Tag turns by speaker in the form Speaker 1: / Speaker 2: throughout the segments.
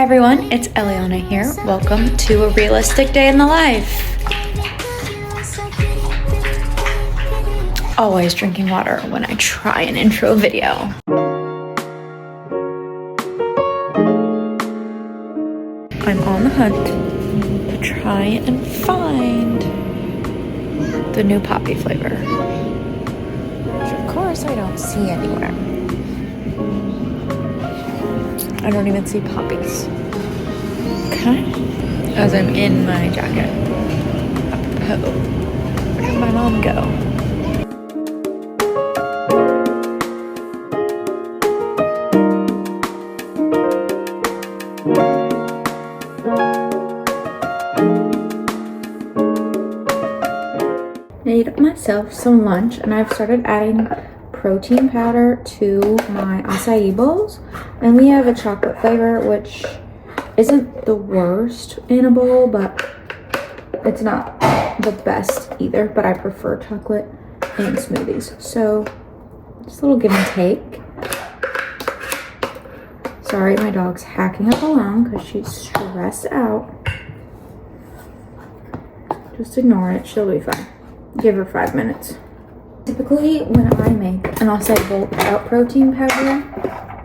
Speaker 1: Hi everyone, it's Eliana here. Welcome to a realistic day in the life. Always drinking water when I try an intro video. I'm on the hunt to try and find the new poppy flavor, which of course I don't see anywhere. I don't even see poppies. Okay. As I'm in my jacket. Apropos. Where did my mom go? Made myself some lunch and I've started adding protein powder to my acai bowls, and we have a chocolate flavor which isn't the worst in a bowl, but it's not the best either, but I prefer chocolate in smoothies, so just a little give and take. Sorry, my dog's hacking up along because she's stressed out. Just ignore it, she'll be fine. Give her 5 minutes. Typically, when I make an acai bowl without protein powder,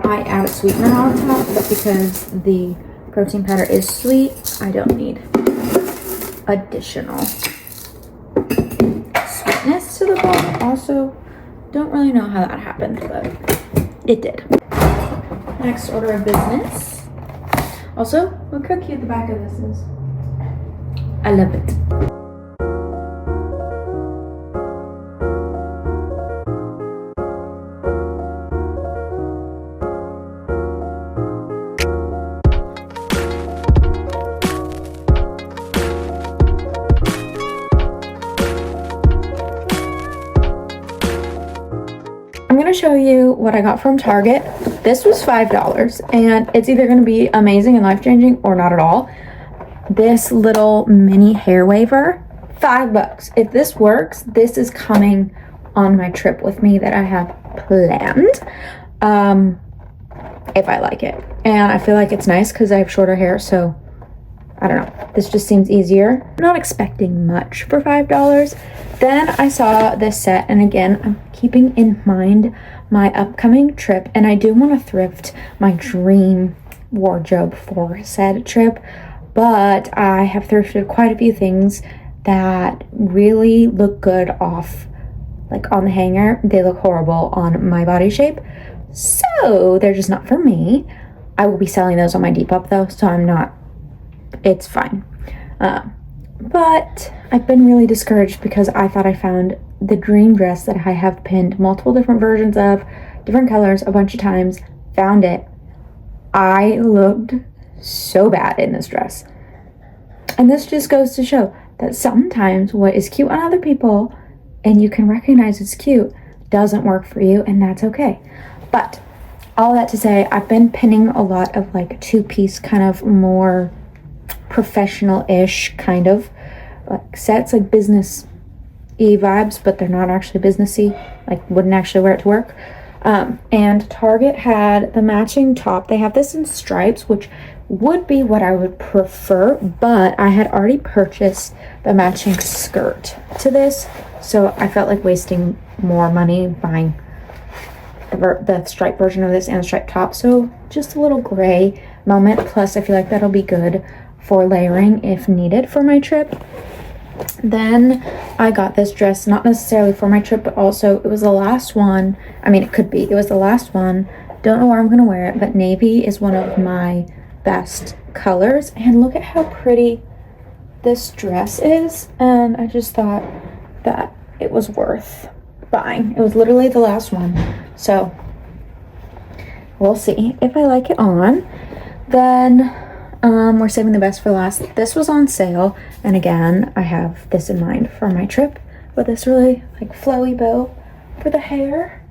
Speaker 1: I add a sweetener on top, but because the protein powder is sweet, I don't need additional sweetness to the bowl. Also, don't really know how that happened, but it did. Next order of business. Also, look how cute the back of this is. I love it. I'm gonna show you what I got from Target. This was $5 and it's either gonna be amazing and life-changing or not at all. This little mini hair waver, $5. If this works, this is coming on my trip with me that I have planned. If I like it. And I feel like it's nice because I have shorter hair, so I don't know. This just seems easier. I'm not expecting much for $5. Then I saw this set, and again, I'm keeping in mind my upcoming trip, and I do want to thrift my dream wardrobe for said trip, but I have thrifted quite a few things that really look good off, like on the hanger. They look horrible on my body shape, so they're just not for me. I will be selling those on my Depop though, so it's fine. But I've been really discouraged because I thought I found the dream dress that I have pinned multiple different versions of, different colors, a bunch of times. Found it. I looked so bad in this dress. And this just goes to show that sometimes what is cute on other people and you can recognize it's cute doesn't work for you, and that's okay. But all that to say, I've been pinning a lot of like two-piece kind of more professional-ish kind of like sets, like business-y vibes, but they're not actually businessy, like wouldn't actually wear it to work. And Target had the matching top. They have this in stripes, which would be what I would prefer, but I had already purchased the matching skirt to this, so I felt like wasting more money buying the stripe version of this and the striped top. So just a little gray moment, plus I feel like that'll be good for layering if needed for my trip. Then I got this dress, not necessarily for my trip, but also it was the last one. I mean, it was the last one. Don't know where I'm gonna wear it, but navy is one of my best colors, and look at how pretty this dress is, and I just thought that it was worth buying. It was literally the last one, so we'll see if I like it on. Then we're saving the best for last. This was on sale, and again, I have this in mind for my trip with this really like flowy bow for the hair.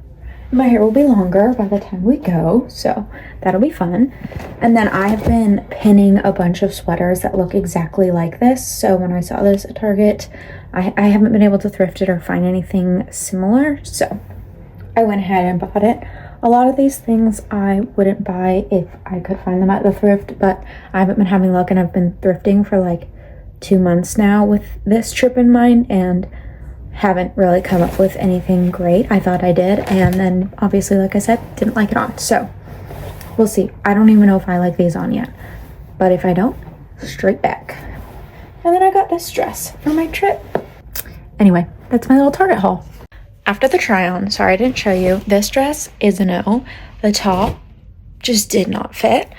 Speaker 1: My hair will be longer by the time we go, so that'll be fun. And then I have been pinning a bunch of sweaters that look exactly like this, so when I saw this at Target, I haven't been able to thrift it or find anything similar, so I went ahead and bought it. A lot of these things I wouldn't buy if I could find them at the thrift, but I haven't been having luck, and I've been thrifting for like 2 months now with this trip in mind and haven't really come up with anything great. I thought I did, and then obviously, like I said, didn't like it on. So we'll see. I don't even know if I like these on yet, but if I don't, straight back. And then I got this dress for my trip. Anyway, that's my little Target haul. After the try on, sorry I didn't show you, this dress is a no. The top just did not fit.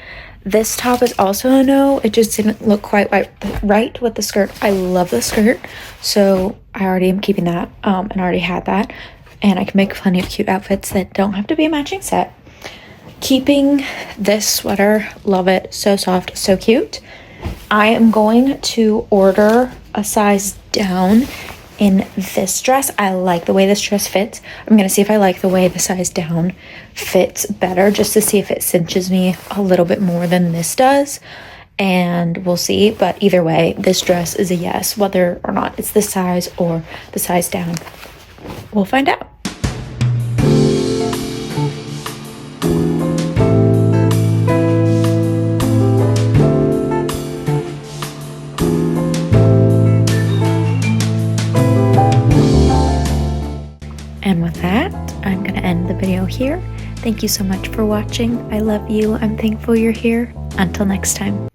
Speaker 1: This top is also a no. It just didn't look quite right with the skirt. I love the skirt, so I already am keeping that, and I already had that. And I can make plenty of cute outfits that don't have to be a matching set. Keeping this sweater, love it, so soft, so cute. I am going to order a size down in this dress. I like the way this dress fits. I'm gonna see if I like the way the size down fits better, just to see if it cinches me a little bit more than this does, and we'll see. But either way, this dress is a yes, whether or not it's this size or the size down. We'll find out. And with that, I'm going to end the video here. Thank you so much for watching. I love you. I'm thankful you're here. Until next time.